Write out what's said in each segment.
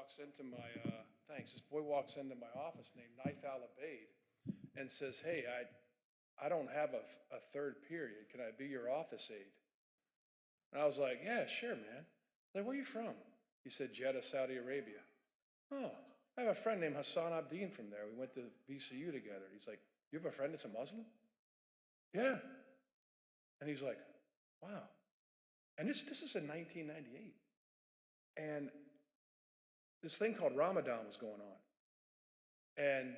walks into my, thanks, this boy walks into my office named Naif Al-Abaid and says, hey, I don't have a third period. Can I be your office aide? And I was like, yeah, sure, man. Like, where are you from? He said, Jeddah, Saudi Arabia. Oh, I have a friend named Hassan Abdeen from there. We went to VCU together. He's like, you have a friend that's a Muslim? Yeah. And he's like, wow. And this is in 1998. And this thing called Ramadan was going on. And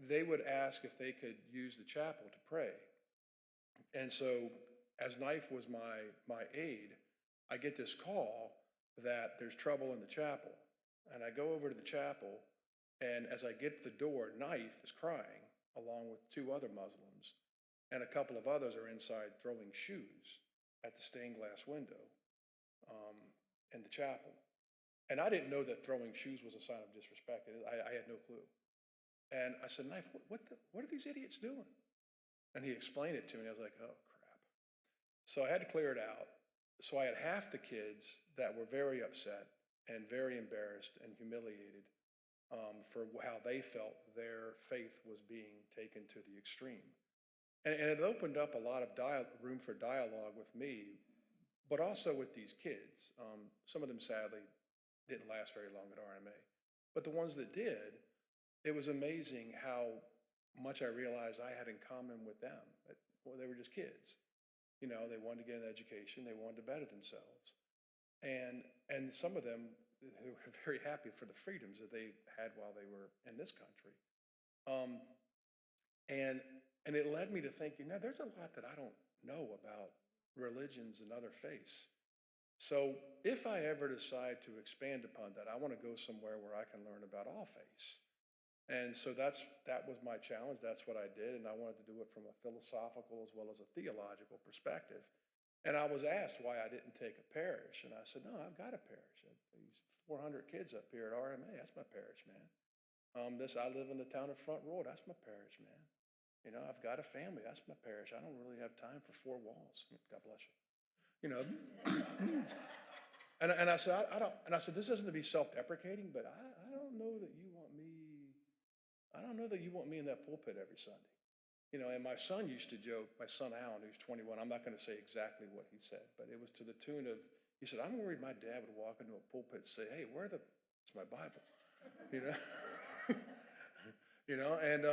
they would ask if they could use the chapel to pray. And so, as Knife was my aide, I get this call that there's trouble in the chapel. And I go over to the chapel, and as I get to the door, Knife is crying, along with two other Muslims, and a couple of others are inside throwing shoes at the stained glass window um, in the chapel. And I didn't know that throwing shoes was a sign of disrespect. I had no clue. And I said, Knife, what are these idiots doing? And he explained it to me. I was like, oh, crap. So I had to clear it out. So I had half the kids that were very upset and very embarrassed and humiliated for how they felt their faith was being taken to the extreme. And it opened up a lot of room for dialogue with me, but also with these kids. Some of them sadly didn't last very long at RMA. But the ones that did, it was amazing how much I realized I had in common with them. Well, they were just kids. You know, they wanted to get an education, they wanted to better themselves. And some of them who were very happy for the freedoms that they had while they were in this country. Um, and and it led me to think, you know, there's a lot that I don't know about religions and other faiths. So if I ever decide to expand upon that, I want to go somewhere where I can learn about all faiths. And so that was my challenge. That's what I did, and I wanted to do it from a philosophical as well as a theological perspective. And I was asked why I didn't take a parish, and I said, no, I've got a parish. These 400 kids up here at RMA, that's my parish, man. I live in the town of Front Royal. That's my parish, man. You know, I've got a family. That's my parish. I don't really have time for four walls. God bless you. You know, and I said, I don't, and I said, this isn't to be self-deprecating, but I don't know that you want me, I don't know that you want me in that pulpit every Sunday. You know, and my son used to joke, my son Alan, who's 21, I'm not going to say exactly what he said, but it was to the tune of, he said, I'm worried my dad would walk into a pulpit and say, hey, it's my Bible, you know? You know, and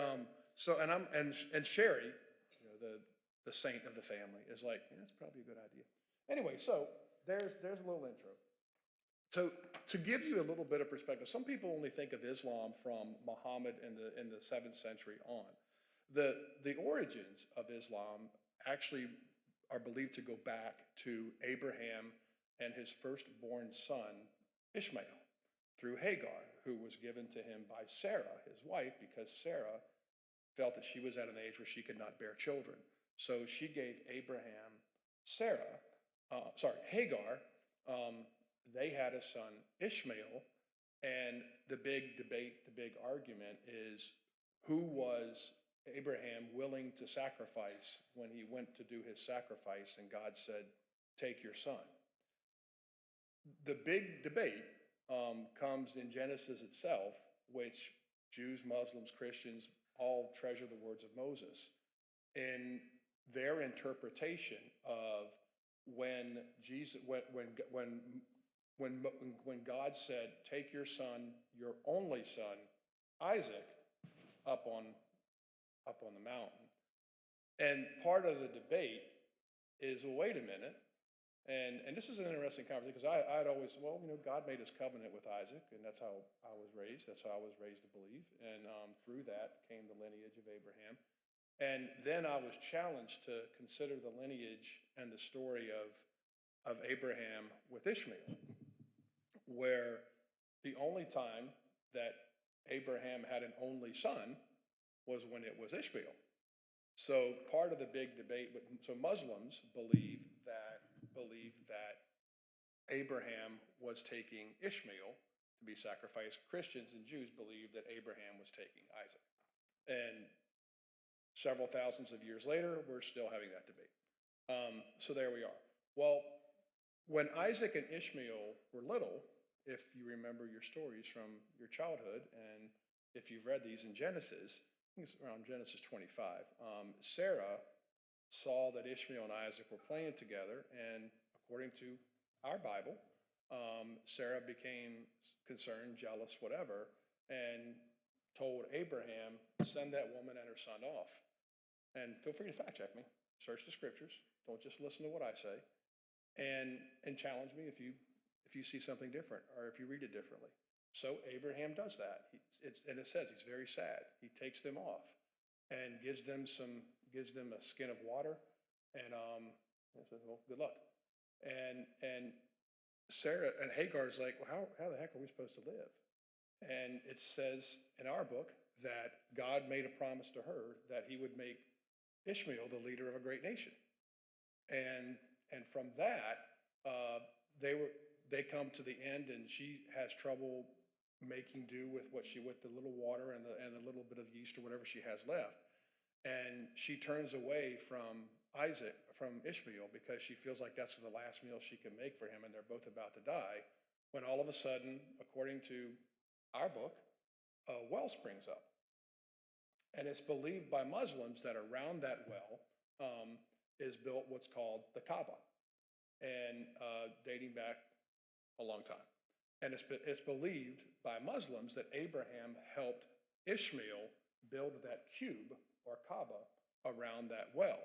Sherry, you know, the saint of the family, is like, yeah, that's probably a good idea. Anyway, so there's a little intro. So to give you a little bit of perspective, some people only think of Islam from Muhammad in the 7th century on. The origins of Islam actually are believed to go back to Abraham and his firstborn son, Ishmael, through Hagar, who was given to him by Sarah, his wife, because Sarah felt that she was at an age where she could not bear children. So she gave Abraham Hagar. They had a son, Ishmael, and the big debate, the big argument is who was Abraham willing to sacrifice when he went to do his sacrifice and God said, take your son. The big debate comes in Genesis itself, which Jews, Muslims, Christians all treasure the words of Moses in their interpretation of when God said, "Take your son, your only son, Isaac, up on the mountain." And part of the debate is, well, wait a minute. And this is an interesting conversation because I'd always, well, you know, God made his covenant with Isaac, and that's how I was raised. That's how I was raised to believe. And through that came the lineage of Abraham. And then I was challenged to consider the lineage and the story of Abraham with Ishmael, where the only time that Abraham had an only son was when it was Ishmael. So part of the big debate, so Muslims believe that Abraham was taking Ishmael to be sacrificed. Christians and Jews believe that Abraham was taking Isaac. And several thousands of years later, we're still having that debate. So there we are. Well, when Isaac and Ishmael were little, if you remember your stories from your childhood, and if you've read these in Genesis, I think it's around Genesis 25, Sarah saw that Ishmael and Isaac were playing together, and according to our Bible, Sarah became concerned, jealous, whatever, and told Abraham, send that woman and her son off. And feel free to fact check me. Search the scriptures. Don't just listen to what I say. And challenge me if you see something different or if you read it differently. So Abraham does that. And it says he's very sad. He takes them off and gives them a skin of water, and says, well, good luck. And Sarah and Hagar's like, well, how the heck are we supposed to live? And it says in our book that God made a promise to her that he would make Ishmael the leader of a great nation. And from that, they come to the end, and she has trouble making do with the little water and the little bit of yeast or whatever she has left. And she turns away from Ishmael, because she feels like that's the last meal she can make for him, and they're both about to die, when all of a sudden, according to our book, a well springs up. And it's believed by Muslims that around that well is built what's called the Kaaba, and dating back a long time. And it's believed by Muslims that Abraham helped Ishmael build that cube or Kaaba around that well.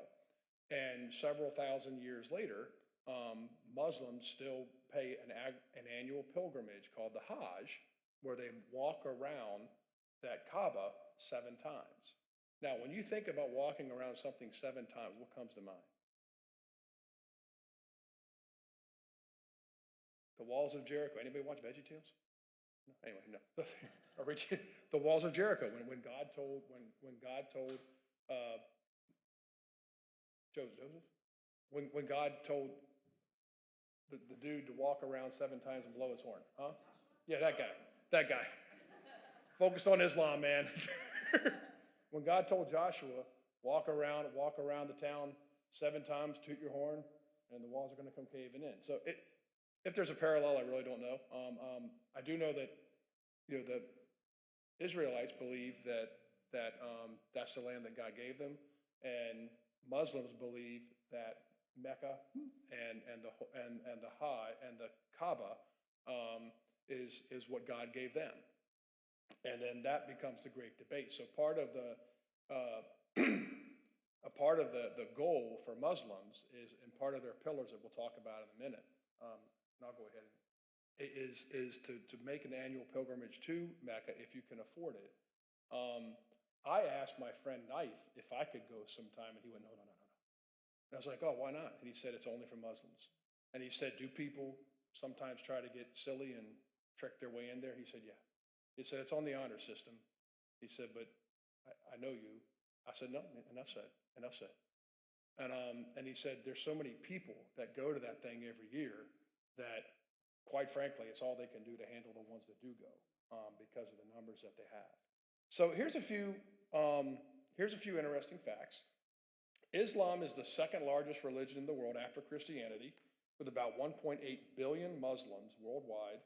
And several thousand years later, Muslims still pay an annual pilgrimage called the Hajj, where they walk around that Kaaba 7 times. Now, when you think about walking around something 7 times, what comes to mind? The walls of Jericho. Anybody watch VeggieTales? No? Anyway, no. The walls of Jericho. When God told Joseph, when God told the dude to walk around 7 times and blow his horn, huh? Yeah, that guy. Focus on Islam, man. When God told Joshua, walk around the town 7 times, toot your horn, and the walls are going to come caving in. So if there's a parallel, I really don't know. I do know that the Israelites believe that that's the land that God gave them, and Muslims believe that Mecca and the Kaaba is what God gave them. And then that becomes the great debate. So part of the goal for Muslims and part of their pillars that we'll talk about in a minute, and I'll go ahead, is to make an annual pilgrimage to Mecca if you can afford it. I asked my friend Knife if I could go sometime, and he went, no. And I was like, oh, why not? And he said, it's only for Muslims. And he said, do people sometimes try to get silly and trick their way in there? He said, yeah. He said, it's on the honor system. He said, but I know you. I said, no, enough said. And he said, there's so many people that go to that thing every year that, quite frankly, it's all they can do to handle the ones that do go, because of the numbers that they have. So here's a few interesting facts. Islam is the second largest religion in the world after Christianity, with about 1.8 billion Muslims worldwide.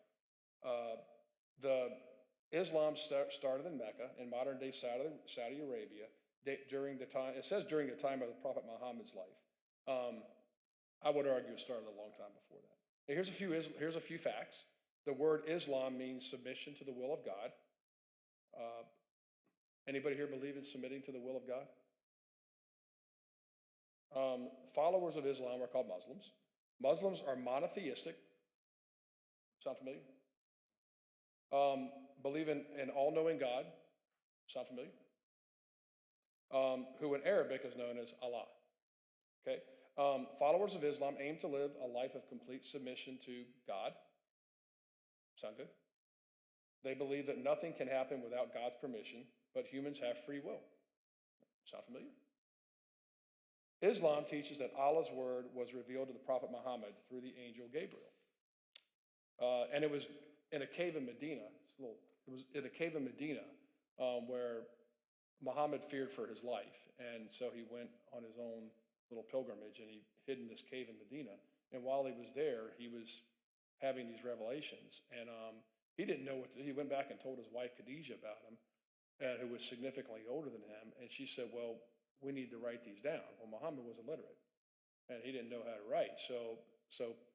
Islam started in Mecca, in modern-day Saudi Arabia, during the time of the Prophet Muhammad's life. I would argue it started a long time before that. Here's a few facts. The word Islam means submission to the will of God. Anybody here believe in submitting to the will of God? Followers of Islam are called Muslims. Muslims are monotheistic. Sound familiar? Believe in all-knowing God. Sound familiar? Who in Arabic is known as Allah. Okay. Followers of Islam aim to live a life of complete submission to God. Sound good? They believe that nothing can happen without God's permission, but humans have free will. Sound familiar? Islam teaches that Allah's word was revealed to the Prophet Muhammad through the angel Gabriel. And it was in a cave in Medina. Where Muhammad feared for his life. And so he went on his own little pilgrimage, and he hid in this cave in Medina. And while he was there, he was having these revelations. And he didn't know what to do. He went back and told his wife Khadijah about him, who was significantly older than him. And she said, well, we need to write these down. Well, Muhammad was illiterate and he didn't know how to write. So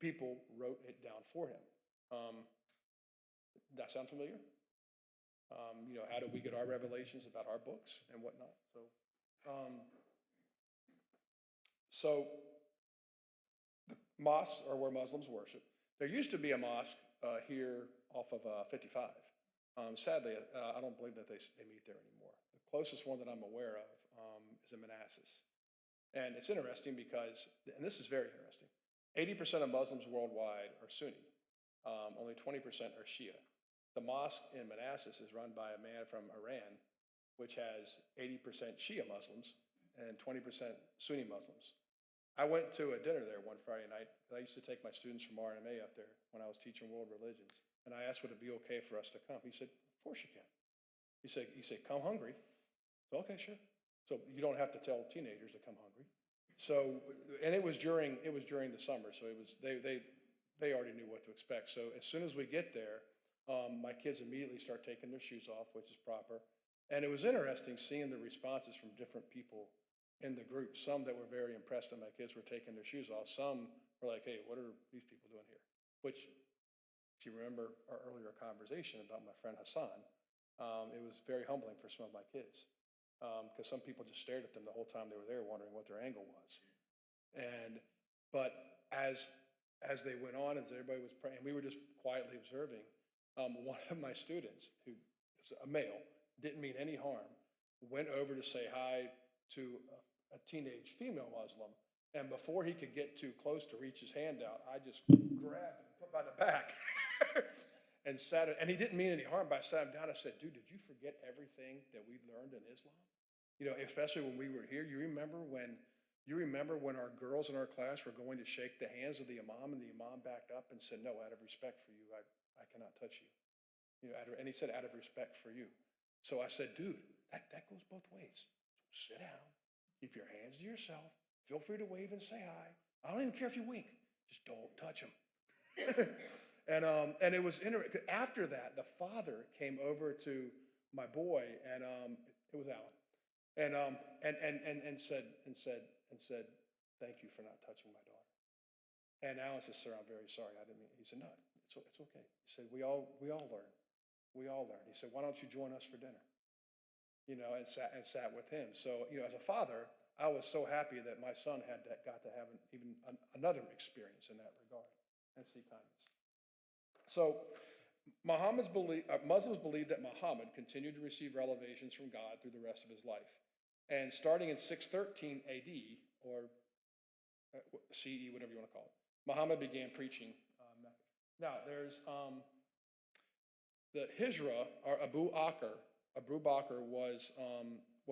people wrote it down for him. That sound familiar? How do we get our revelations about our books and whatnot? So the mosques are where Muslims worship. There used to be a mosque here off of 55. Sadly, I don't believe that they meet there anymore. The closest one that I'm aware of is in Manassas. And it's interesting because, and this is very interesting, 80% of Muslims worldwide are Sunni. Only 20% are Shia. The mosque in Manassas is run by a man from Iran, which has 80% Shia Muslims and 20% Sunni Muslims. I went to a dinner there one Friday night. I used to take my students from RMA up there when I was teaching world religions. And I asked, would it be okay for us to come? He said, of course you can. He said, come hungry. So, okay, sure. So you don't have to tell teenagers to come hungry. So, and it was during the summer. So they already knew what to expect. So as soon as we get there, my kids immediately start taking their shoes off, which is proper. And it was interesting seeing the responses from different people in the group. Some that were very impressed that my kids were taking their shoes off. Some were like, hey, what are these people doing here? Which, if you remember our earlier conversation about my friend Hassan, it was very humbling for some of my kids. Because some people just stared at them the whole time they were there, wondering what their angle was. But as they went on, as everybody was praying, we were just quietly observing. One of my students, who is a male, didn't mean any harm, went over to say hi to a teenage female Muslim, and before he could get too close to reach his hand out, I just grabbed him, put by the back, and and he didn't mean any harm, but I sat him down. I said, dude, did you forget everything that we learned in Islam? Especially when we were here, you remember when our girls in our class were going to shake the hands of the imam, and the imam backed up and said, no, out of respect for you, I cannot touch you. And he said, out of respect for you. So I said, dude, that goes both ways. So sit down, keep your hands to yourself, feel free to wave and say hi. I don't even care if you wink, just don't touch him. And it was interesting. After that, the father came over to my boy, and it was Alan, and said, thank you for not touching my daughter. And Alan said, sir, I'm very sorry. I didn't mean. He said, no, it's okay. He said, we all learn. We all learn. He said, why don't you join us for dinner? And sat with him. So, as a father, I was so happy that my son got to have another experience in that regard and see kindness. So, Muslims believe that Muhammad continued to receive revelations from God through the rest of his life. And starting in 613 AD, or CE, whatever you want to call it, Muhammad began preaching Mecca. Now, there's the Hijra, or Abu Bakr was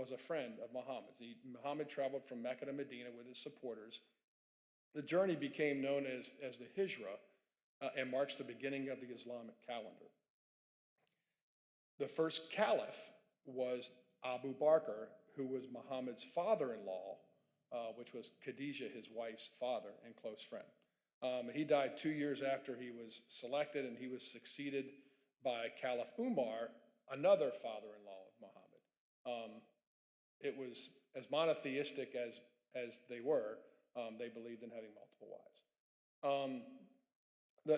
a friend of Muhammad's. Muhammad traveled from Mecca to Medina with his supporters. The journey became known as the Hijra and marks the beginning of the Islamic calendar. The first caliph was Abu Bakr, who was Muhammad's father-in-law, which was Khadijah, his wife's father and close friend. He died 2 years after he was selected, and he was succeeded by Caliph Umar, another father-in-law of Muhammad. It was as monotheistic as they were. They believed in having multiple wives.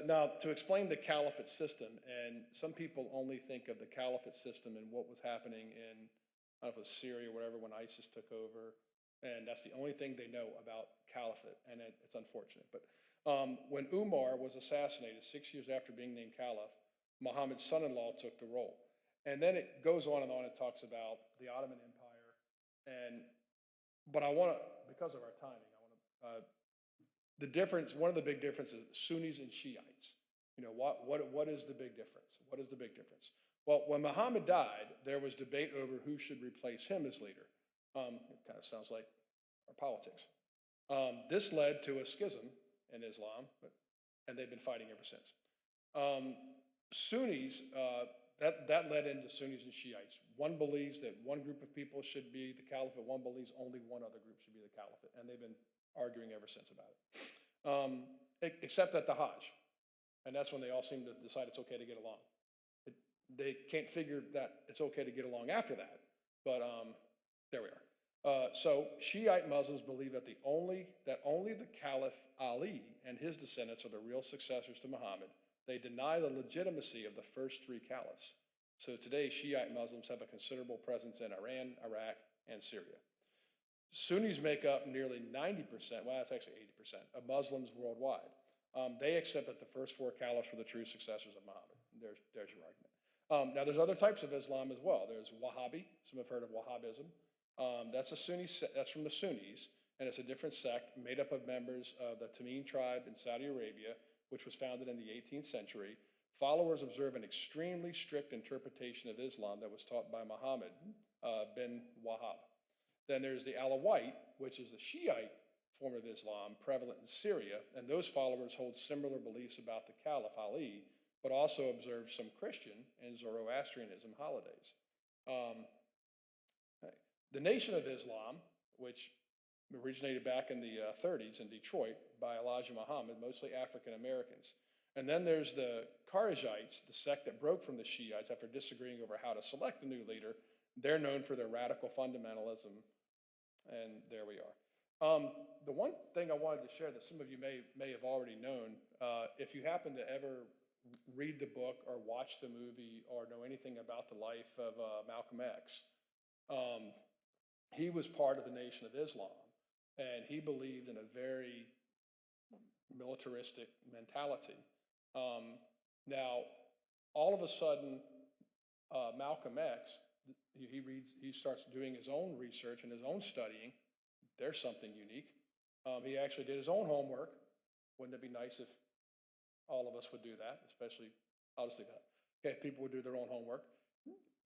Now, to explain the caliphate system, and some people only think of the caliphate system and what was happening in, I don't know if it was Syria or whatever, when ISIS took over, and that's the only thing they know about caliphate, and it's unfortunate. But when Umar was assassinated 6 years after being named caliph, Muhammad's son-in-law took the role. And then it goes on and on. It talks about the Ottoman Empire, but I want to, because of our timing, the difference. One of the big differences: Sunnis and Shiites. What is the big difference? What is the big difference? Well, when Muhammad died, there was debate over who should replace him as leader. It kind of sounds like our politics. This led to a schism in Islam, and they've been fighting ever since. Sunnis, that led into Sunnis and Shiites. One believes that one group of people should be the caliphate, one believes only one other group should be the caliphate, and they've been arguing ever since about it. Except at the Hajj. And that's when they all seem to decide it's okay to get along. It, they can't figure that it's okay to get along after that. But there we are. So Shiite Muslims believe that only the Caliph Ali and his descendants are the real successors to Muhammad. They deny the legitimacy of the first three caliphs. So today, Shiite Muslims have a considerable presence in Iran, Iraq, and Syria. Sunnis make up nearly 90%, well, that's actually 80%, of Muslims worldwide. They accept that the first four caliphs were the true successors of Muhammad. There's your argument. Now, there's other types of Islam as well. There's Wahhabi. Some have heard of Wahhabism. That's from the Sunnis, and it's a different sect made up of members of the Tamim tribe in Saudi Arabia, which was founded in the 18th century. Followers observe an extremely strict interpretation of Islam that was taught by Muhammad bin Wahhab. Then there's the Alawite, which is the Shiite form of Islam prevalent in Syria, and those followers hold similar beliefs about the Caliph Ali, but also observe some Christian and Zoroastrianism holidays. The Nation of Islam, which originated back in the 30s in Detroit by Elijah Muhammad, mostly African Americans. And then there's the Kharijites, the sect that broke from the Shiites after disagreeing over how to select a new leader. They're known for their radical fundamentalism, and there we are. The one thing I wanted to share that some of you may have already known, if you happen to ever read the book or watch the movie or know anything about the life of Malcolm X, he was part of the Nation of Islam, and he believed in a very militaristic mentality. Now, all of a sudden, Malcolm X, he starts doing his own research and his own studying. There's something unique. He actually did his own homework. Wouldn't it be nice if all of us would do that? Especially, I'll just do that. Okay, if people would do their own homework.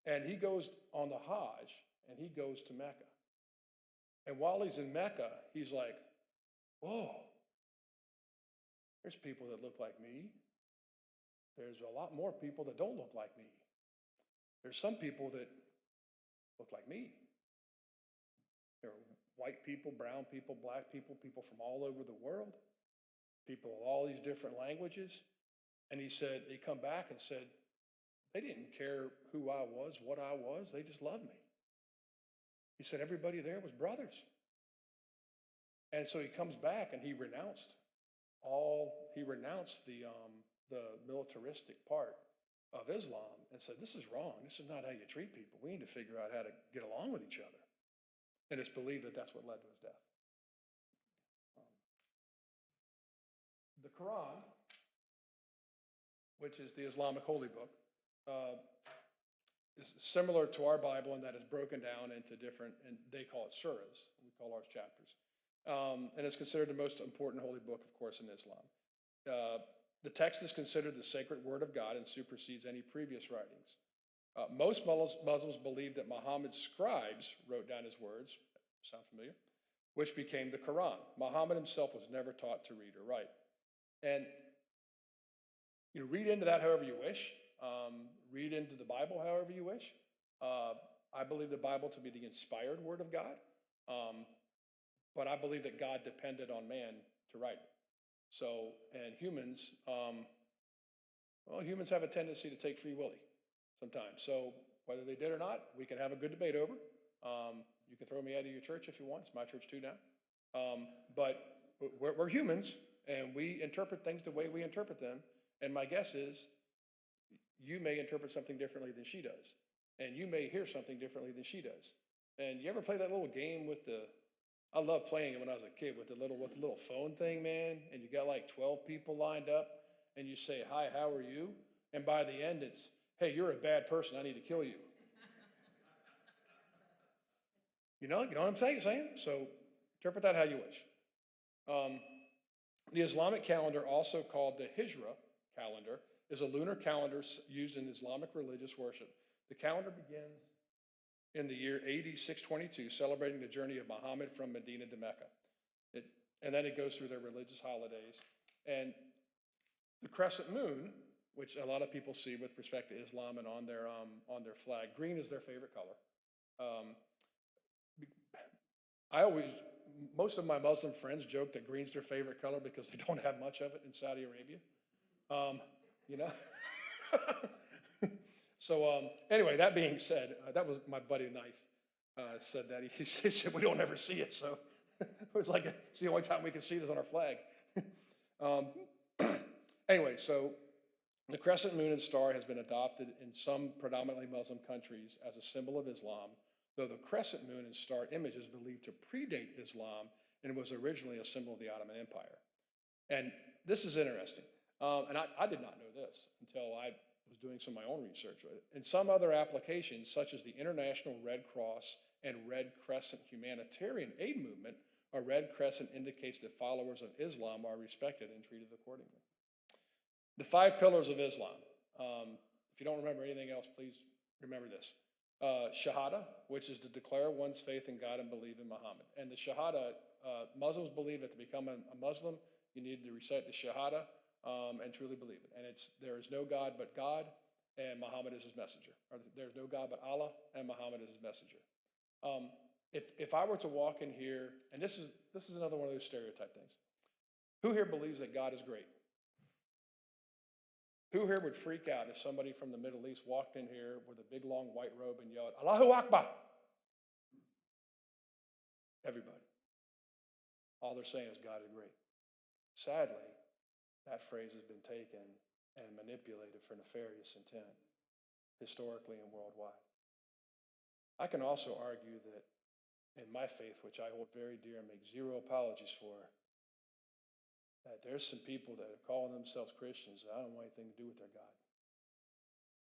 And he goes on the Hajj, and he goes to Mecca. And while he's in Mecca, he's like, whoa, there's people that look like me. There's a lot more people that don't look like me. There's some people that look like me. There are white people, brown people, black people, people from all over the world, people of all these different languages. And he said, he come back and said, they didn't care who I was, what I was, they just loved me. He said, everybody there was brothers. And so he comes back and he renounced the militaristic part of Islam and said, this is wrong. This is not how you treat people. We need to figure out how to get along with each other. And it's believed that that's what led to his death. The Quran, which is the Islamic holy book, is similar to our Bible in that it's broken down into different, and they call it surahs. We call ours chapters. And it's considered the most important holy book, of course, in Islam. The text is considered the sacred word of God and supersedes any previous writings. Most Muslims believe that Muhammad's scribes wrote down his words, sound familiar? Which became the Quran. Muhammad himself was never taught to read or write. And you read into that however you wish. Read into the Bible however you wish. I believe the Bible to be the inspired word of God. But I believe that God depended on man to write it. So, and humans, humans have a tendency to take free willy sometimes. So whether they did or not, we can have a good debate over. You can throw me out of your church if you want. It's my church too now. But we're humans, and we interpret things the way we interpret them. And my guess is you may interpret something differently than she does. And you may hear something differently than she does. And you ever play that little game with I loved playing it when I was a kid with the little phone thing, man. And you got like 12 people lined up and you say, hi, how are you? And by the end it's, hey, you're a bad person. I need to kill you. You know what I'm saying? So interpret that how you wish. The Islamic calendar, also called the Hijra calendar, is a lunar calendar used in Islamic religious worship. The calendar begins in the year AD 622, celebrating the journey of Muhammad from Medina to Mecca. And then it goes through their religious holidays. And the crescent moon, which a lot of people see with respect to Islam and on their flag, green is their favorite color. Most of my Muslim friends joke that green's their favorite color because they don't have much of it in Saudi Arabia. You know? So, anyway, that being said, that was my buddy Knife, said that. He said, we don't ever see it, so it was like, it's the only time we can see this on our flag. Um, Anyway, so the crescent moon and star has been adopted in some predominantly Muslim countries as a symbol of Islam, though the crescent moon and star image is believed to predate Islam and was originally a symbol of the Ottoman Empire. And this is interesting. And I did not know this until I was doing some of my own research. In some other applications, such as the International Red Cross and Red Crescent Humanitarian Aid Movement, a red crescent indicates that followers of Islam are respected and treated accordingly. The five pillars of Islam. If you don't remember anything else, please remember this. Shahada, which is to declare one's faith in God and believe in Muhammad. And the Shahada, Muslims believe that to become a Muslim, you need to recite the Shahada and truly believe it. And it's, there is no God but God, and Muhammad is his messenger. Or there's no God but Allah, and Muhammad is his messenger. If I were to walk in here, and this is another one of those stereotype things. Who here believes that God is great? Who here would freak out if somebody from the Middle East walked in here with a big long white robe and yelled, Allahu Akbar? Everybody. All they're saying is God is great. Sadly, that phrase has been taken and manipulated for nefarious intent, historically and worldwide. I can also argue that in my faith, which I hold very dear and make zero apologies for, that there's some people that are calling themselves Christians that I don't want anything to do with their God.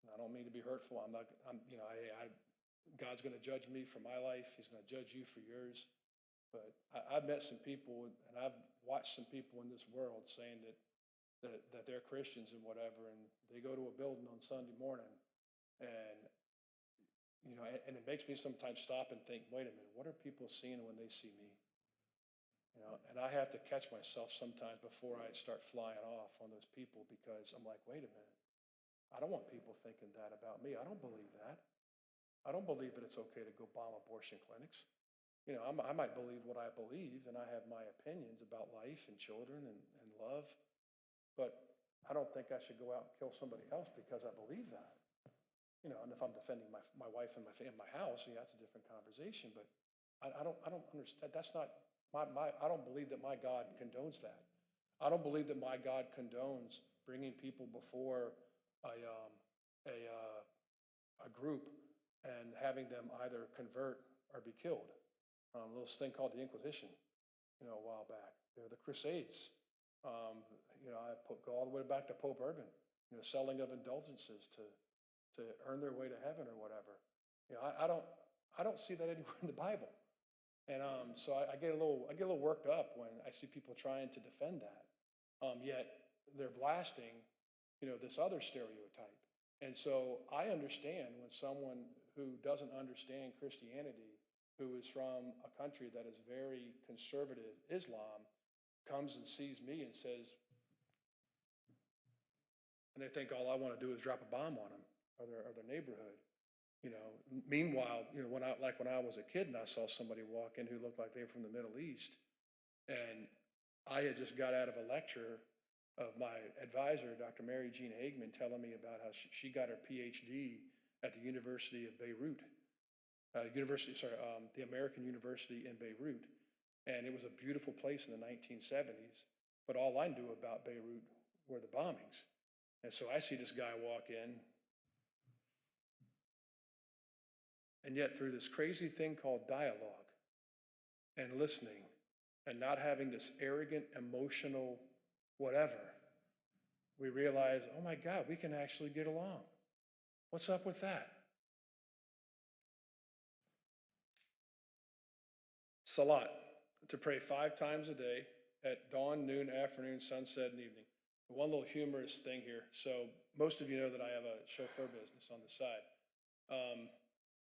And I don't mean to be hurtful. God's going to judge me for my life. He's going to judge you for yours. But I've met some people, and I've watched some people in this world saying that they're Christians and whatever, and they go to a building on Sunday morning, and and it makes me sometimes stop and think, wait a minute, what are people seeing when they see me? And I have to catch myself sometimes before I start flying off on those people, because I'm like, wait a minute, I don't want people thinking that about me. I don't believe that. I don't believe that it's okay to go bomb abortion clinics. I might believe what I believe, and I have my opinions about life and children and love, but I don't think I should go out and kill somebody else because I believe that. And if I'm defending my wife and my family, my house, that's a different conversation. But I don't understand. That's not I don't believe that my God condones that. I don't believe that my God condones bringing people before a group and having them either convert or be killed. This thing called the Inquisition, a while back. The Crusades. I go all the way back to Pope Urban. Selling of indulgences to earn their way to heaven or whatever. I don't see that anywhere in the Bible. And so I get a little worked up when I see people trying to defend that. Yet they're blasting, this other stereotype. And so I understand when someone who doesn't understand Christianity, who is from a country that is very conservative Islam, comes and sees me and says, and they think all I want to do is drop a bomb on them or their neighborhood. Meanwhile, when I was a kid and I saw somebody walk in who looked like they were from the Middle East, and I had just got out of a lecture of my advisor, Dr. Mary Jean Hageman, telling me about how she got her PhD at the University of Beirut, the American University in Beirut, and it was a beautiful place in the 1970s. But all I knew about Beirut were the bombings, and so I see this guy walk in. And yet, through this crazy thing called dialogue and listening and not having this arrogant, emotional whatever, we realize, oh my God, we can actually get along. What's up with that? Salat, to pray 5 times a day at dawn, noon, afternoon, sunset, and evening. One little humorous thing here. So most of you know that I have a chauffeur business on the side.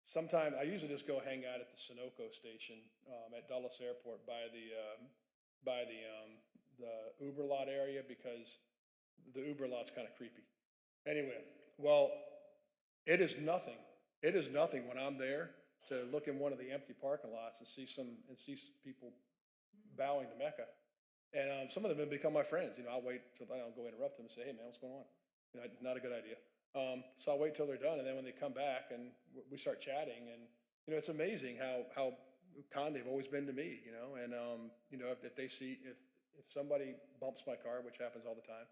Sometimes I usually just go hang out at the Sunoco station at Dulles Airport by the Uber lot area, because the Uber lot's kind of creepy. Anyway, well, it is nothing. It is nothing when I'm there to look in one of the empty parking lots and see people bowing to Mecca. And some of them have become my friends. I'll wait till I don't go interrupt them and say, hey, man, what's going on? Not a good idea. So I'll wait till they're done. And then when they come back and we start chatting, and, it's amazing how kind they've always been to me, if they see, if somebody bumps my car, which happens all the time,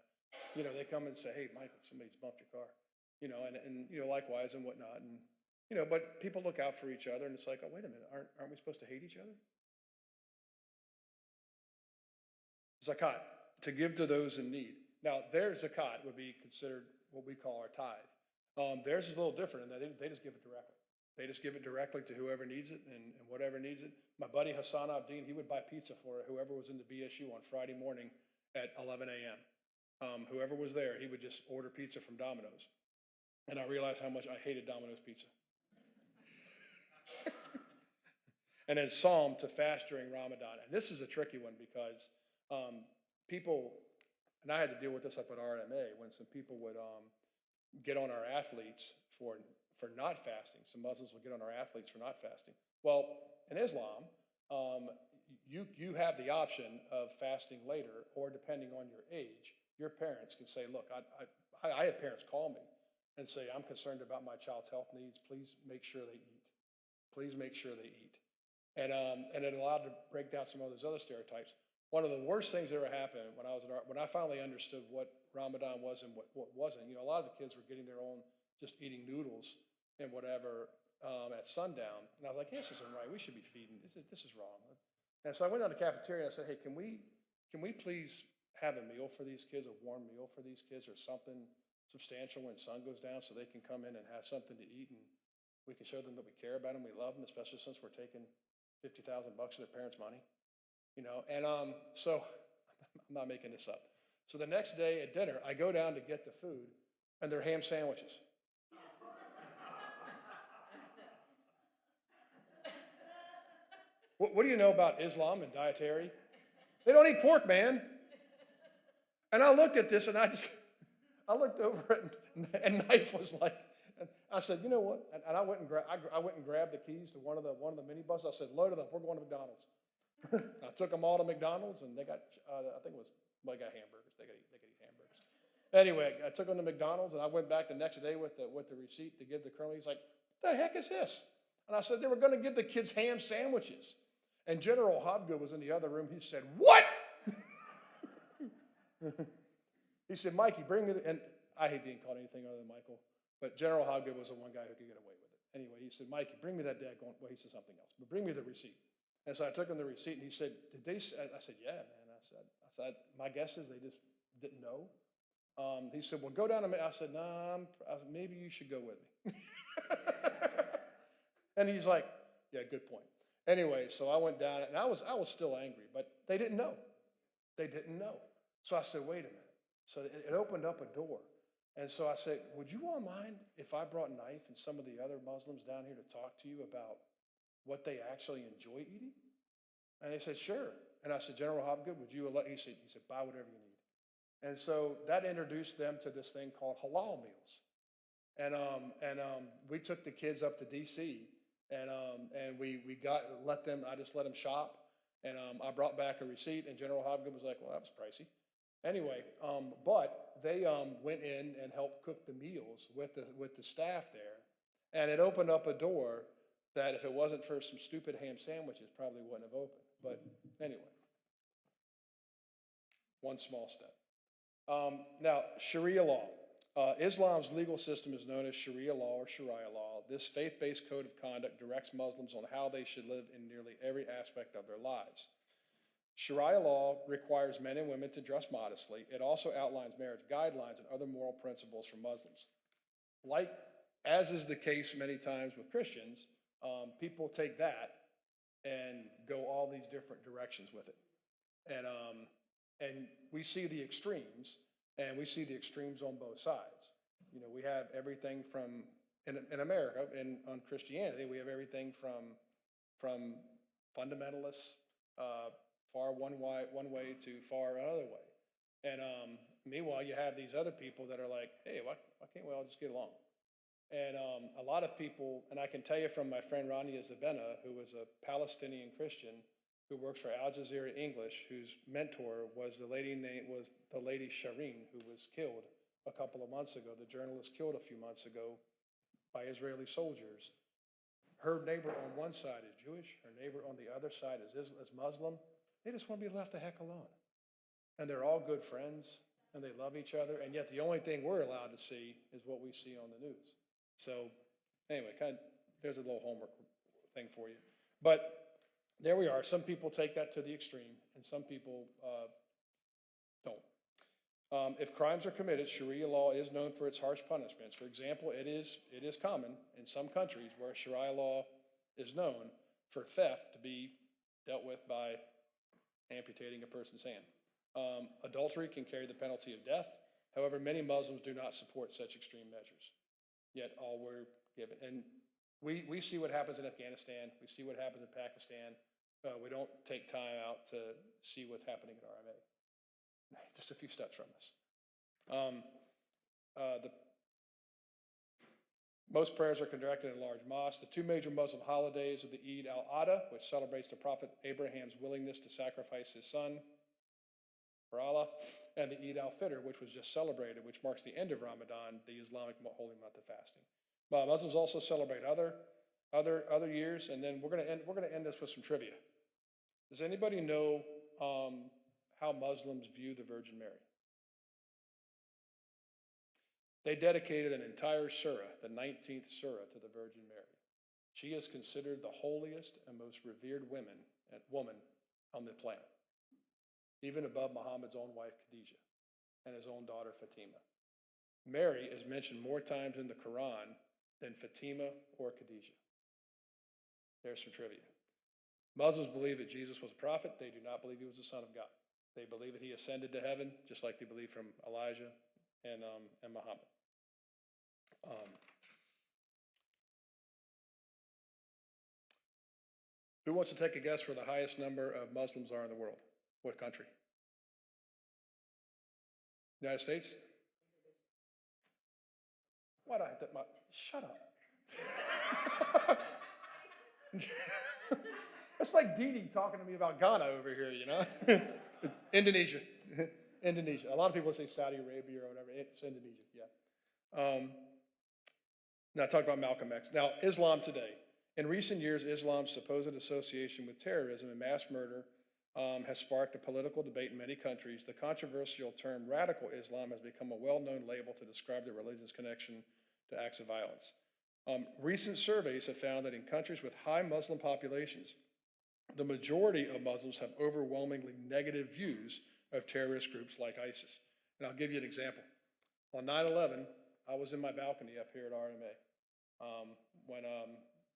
they come and say, hey, Michael, somebody's bumped your car, and likewise and whatnot. But people look out for each other, and it's like, oh, wait a minute, aren't we supposed to hate each other? Zakat, to give to those in need. Now, their zakat would be considered what we call our tithe. Theirs is a little different in that they just give it directly. They just give it directly to whoever needs it and whatever needs it. My buddy Hassan Abdeen, he would buy pizza for whoever was in the BSU on Friday morning at 11 a.m. Whoever was there, he would just order pizza from Domino's. And I realized how much I hated Domino's pizza. And then Psalm to fast during Ramadan. And this is a tricky one because people, and I had to deal with this up at RMA when some people would get on our athletes for not fasting. Some Muslims would get on our athletes for not fasting. Well, in Islam, you have the option of fasting later, or depending on your age, your parents can say, look, I had parents call me and say, I'm concerned about my child's health needs. Please make sure they eat. Please make sure they eat. And it allowed to break down some of those other stereotypes. One of the worst things that ever happened when I finally understood what Ramadan was and what wasn't. A lot of the kids were getting their own, just eating noodles and whatever at sundown. And I was like, hey, this isn't right. We should be feeding. This is wrong. And so I went down to the cafeteria and I said, hey, can we please have a meal for these kids, a warm meal for these kids, or something substantial when sun goes down, so they can come in and have something to eat, and we can show them that we care about them, we love them, especially since we're taking $50,000 of their parents' money, And so I'm not making this up. So the next day at dinner, I go down to get the food, and they're ham sandwiches. What do you know about Islam and dietary? They don't eat pork, man. And I looked at this, and I looked over it, and Knife was like, and I said, you know what? And I went and grabbed the keys to one of the minibuses. I said, load it up. We're going to McDonald's. I took them all to McDonald's, and they got, I think it was, well, they got hamburgers. They could eat hamburgers. Anyway, I took them to McDonald's, and I went back the next day with the receipt to give the colonel. He's like, the heck is this? And I said, they were going to give the kids ham sandwiches. And General Hobgood was in the other room. He said, what? He said, Mikey, bring me and I hate being called anything other than Michael, but General Hobgood was the one guy who could get away with it. Anyway, he said, Mikey, bring me that daggone, well, he said something else, but bring me the receipt. And so I took him the receipt, and he said, did they, I said, yeah, man. I said, my guess is they just didn't know. He said, well, go down to me. I said, nah, maybe you should go with me. And he's like, yeah, good point. Anyway, so I went down, and I was still angry, but they didn't know. They didn't know. So I said, wait a minute. So it opened up a door. And so I said, would you all mind if I brought Knife and some of the other Muslims down here to talk to you about what they actually enjoy eating? And they said, sure. And I said, General Hobgood, would you allow, he said, buy whatever you need. And so that introduced them to this thing called halal meals. And we took the kids up to DC, and I just let them shop. And I brought back a receipt, and General Hobgood was like, well, that was pricey. Anyway, but they went in and helped cook the meals with the staff there, and it opened up a door that if it wasn't for some stupid ham sandwiches, probably wouldn't have opened. But anyway, one small step. Now, Sharia law. Islam's legal system is known as Sharia law or Sharia law. This faith-based code of conduct directs Muslims on how they should live in nearly every aspect of their lives. Sharia law requires men and women to dress modestly. It also outlines marriage guidelines and other moral principles for Muslims. Like, as is the case many times with Christians, people take that and go all these different directions with it. And we see the extremes, and we see the extremes on both sides. We have everything from, in America, on Christianity, we have everything from fundamentalists, far one way to far another way. And meanwhile, you have these other people that are like, hey, why can't we all just get along? And a lot of people, and I can tell you from my friend Rania Zabena, who was a Palestinian Christian who works for Al Jazeera English, whose mentor was the lady Shireen, who was killed a couple of months ago, the journalist killed a few months ago by Israeli soldiers. Her neighbor on one side is Jewish, her neighbor on the other side is Muslim. They just want to be left the heck alone. And they're all good friends, and they love each other, and yet the only thing we're allowed to see is what we see on the news. So anyway, there's a little homework thing for you. But there we are. Some people take that to the extreme, and some people don't. If crimes are committed, Sharia law is known for its harsh punishments. For example, it is common in some countries where Sharia law is known for theft to be dealt with by amputating a person's hand. Adultery can carry the penalty of death. However, many Muslims do not support such extreme measures. Yet all were given. And we see what happens in Afghanistan. We see what happens in Pakistan. We don't take time out to see what's happening at RMA. Just a few steps from us. Most prayers are conducted in large mosques. The two major Muslim holidays are the Eid al-Adha, which celebrates the Prophet Abraham's willingness to sacrifice his son for Allah, and the Eid al-Fitr, which was just celebrated, which marks the end of Ramadan, the Islamic holy month of fasting. Muslims also celebrate other years, and then we're going to end this with some trivia. Does anybody know how Muslims view the Virgin Mary? They dedicated an entire surah, the 19th surah, to the Virgin Mary. She is considered the holiest and most revered woman on the planet, even above Muhammad's own wife, Khadijah, and his own daughter, Fatima. Mary is mentioned more times in the Quran than Fatima or Khadijah. There's some trivia. Muslims believe that Jesus was a prophet. They do not believe he was the Son of God. They believe that he ascended to heaven, just like they believe from Elijah and Muhammad. Who wants to take a guess where the highest number of Muslims are in the world? What country? United States? What? Shut up. It's like Dee Dee talking to me about Ghana over here, you know? Indonesia. Indonesia. A lot of people say Saudi Arabia or whatever. It's Indonesia, yeah. Now, talk about Malcolm X. Now, Islam today. In recent years, Islam's supposed association with terrorism and mass murder has sparked a political debate in many countries. The controversial term radical Islam has become a well-known label to describe the religion's connection to acts of violence. Recent surveys have found that in countries with high Muslim populations, the majority of Muslims have overwhelmingly negative views of terrorist groups like ISIS. And I'll give you an example. On 9/11, I was in my balcony up here at RMA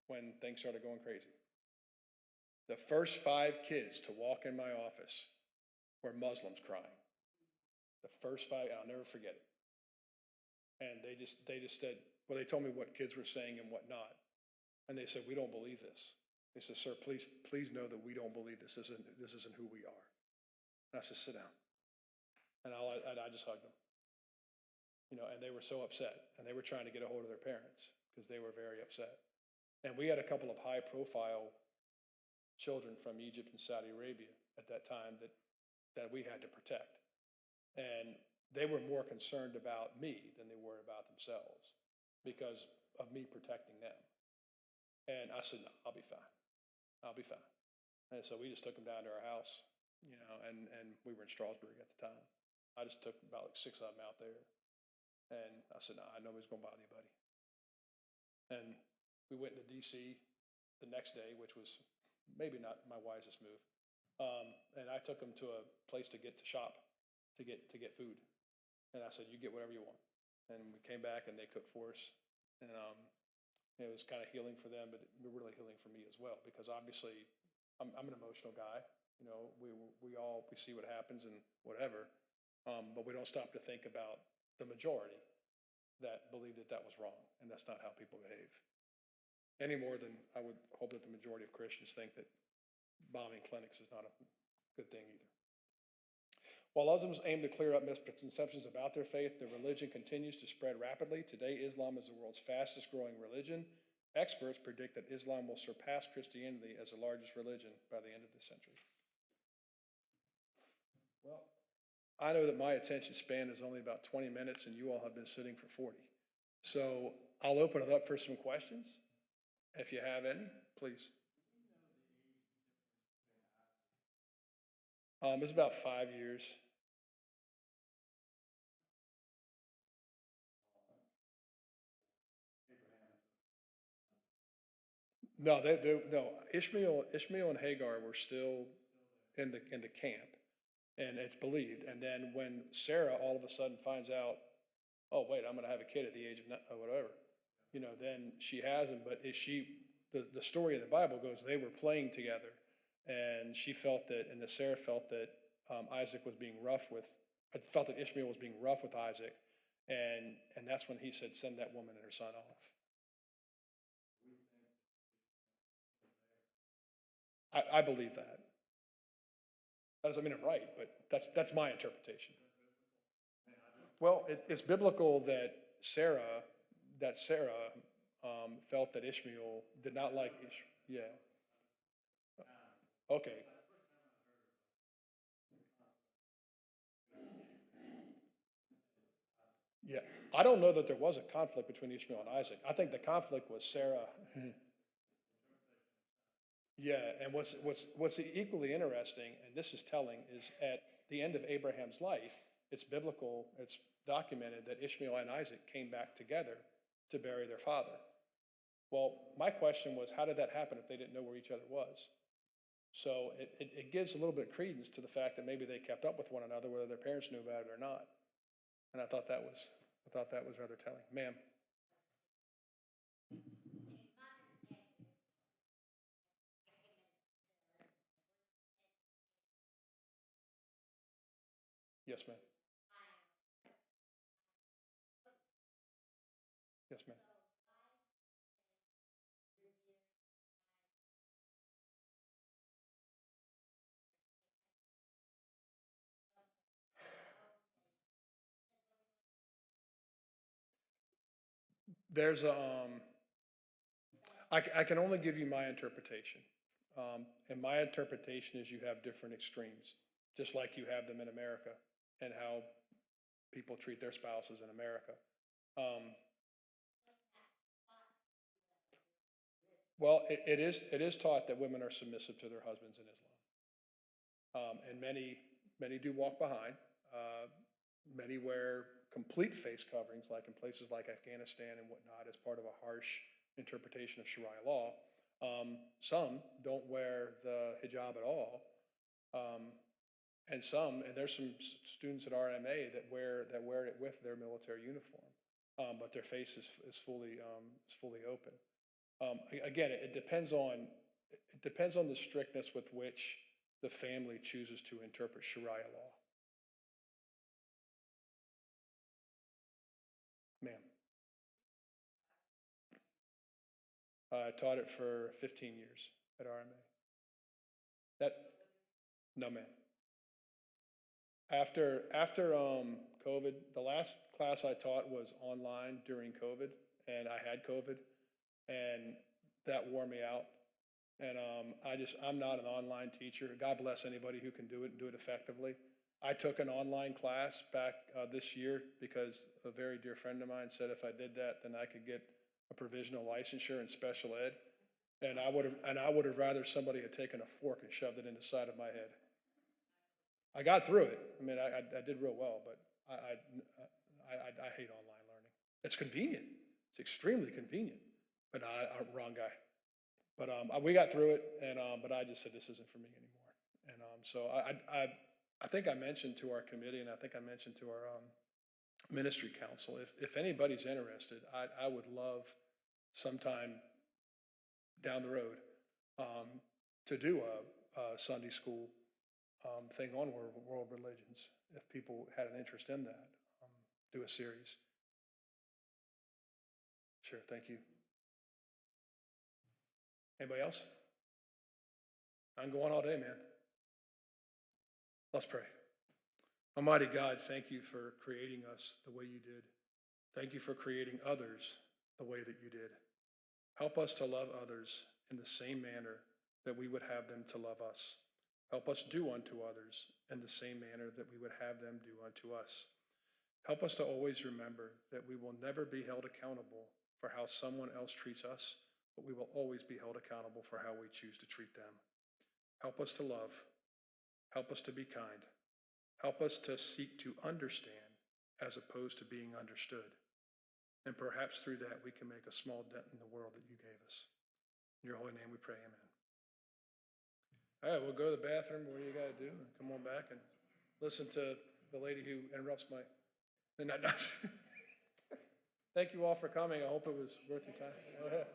when things started going crazy. The first 5 kids to walk in my office were Muslims crying. The first 5, and I'll never forget it. And they just said, well, they told me what kids were saying and what not. And they said, we don't believe this. They said, sir, please know that we don't believe this. This isn't who we are. And I said, sit down. And I just hugged them. You know, and they were so upset. And they were trying to get a hold of their parents because they were very upset. And we had a couple of high-profile children from Egypt and Saudi Arabia at that time that we had to protect. And they were more concerned about me than they were about themselves because of me protecting them. And I said, no, I'll be fine. I'll be fine. And so we just took them down to our house, you know, and we were in Strasbourg at the time. I just took about like 6 of them out there. And I said, no, nobody's going to bother you, buddy. And we went to D.C. the next day, which was maybe not my wisest move. And I took them to a place to shop, to get food. And I said, you get whatever you want. And we came back and they cooked for us. And it was kind of healing for them, but really healing for me as well, because obviously I'm an emotional guy. You know, we see what happens and whatever, but we don't stop to think about the majority that believe that was wrong, and that's not how people behave. Any more than I would hope that the majority of Christians think that bombing clinics is not a good thing either. While Muslims aim to clear up misconceptions about their faith, their religion continues to spread rapidly. Today, Islam is the world's fastest growing religion. Experts predict that Islam will surpass Christianity as the largest religion by the end of the century. Well, I know that my attention span is only about 20 minutes and you all have been sitting for 40. So I'll open it up for some questions. If you have any, please. It's about 5 years. No, no. Ishmael and Hagar were still in the camp, and it's believed. And then when Sarah all of a sudden finds out, oh wait, I'm going to have a kid at the age of whatever, then she has him. But is she? The story of the Bible goes they were playing together, and she felt that, and that Sarah felt that Isaac was being rough with, felt that Ishmael was being rough with Isaac, and that's when he said, send that woman and her son off. I believe that. That doesn't mean I'm right, but that's my interpretation. Well, it's biblical that Sarah felt that Ishmael did not like Ishmael. Yeah. Okay. Yeah. I don't know that there was a conflict between Ishmael and Isaac. I think the conflict was Sarah. Yeah, and what's equally interesting, and this is telling, is at the end of Abraham's life, it's biblical, it's documented that Ishmael and Isaac came back together to bury their father. Well, my question was, how did that happen if they didn't know where each other was? So it gives a little bit of credence to the fact that maybe they kept up with one another, whether their parents knew about it or not. And I thought that was rather telling. Ma'am, yes, ma'am. Yes, ma'am. There's a, I can only give you my interpretation. And my interpretation is you have different extremes, just like you have them in America and how people treat their spouses in America. Um, well, it is taught that women are submissive to their husbands in Islam. And many do walk behind. Uh, Many wear complete face coverings, like in places like Afghanistan and whatnot, as part of a harsh interpretation of Sharia law. Some don't wear the hijab at all, um, and there's some students at RMA that wear it with their military uniform, but their face is fully open. Again, it depends on the strictness with which the family chooses to interpret Sharia law. Ma'am, I taught it for 15 years at RMA. That No, ma'am. After COVID, the last class I taught was online during COVID, and I had COVID, and that wore me out. And I'm not an online teacher. God bless anybody who can do it and do it effectively. I took an online class back this year because a very dear friend of mine said if I did that, then I could get a provisional licensure in special ed. And I would have rather somebody had taken a fork and shoved it in the side of my head. I got through it. I mean, I did real well, but I hate online learning. It's convenient. It's extremely convenient, but I'm wrong guy. But we got through it, and but I just said this isn't for me anymore. And so I think I mentioned to our committee, and I think I mentioned to our ministry council, if anybody's interested, I would love sometime down the road um, to do a Sunday school thing on world religions. If people had an interest in that, do a series. Sure, thank you. Anybody else? I'm going all day, man. Let's pray. Almighty God, thank you for creating us the way you did. Thank you for creating others the way that you did. Help us to love others in the same manner that we would have them to love us. Help us do unto others in the same manner that we would have them do unto us. Help us to always remember that we will never be held accountable for how someone else treats us, but we will always be held accountable for how we choose to treat them. Help us to love. Help us to be kind. Help us to seek to understand as opposed to being understood. And perhaps through that, we can make a small dent in the world that you gave us. In your holy name we pray, amen. All right, we'll go to the bathroom, what you got to do, and come on back and listen to the lady who interrupts my... Thank you all for coming. I hope it was worth your time. Go ahead.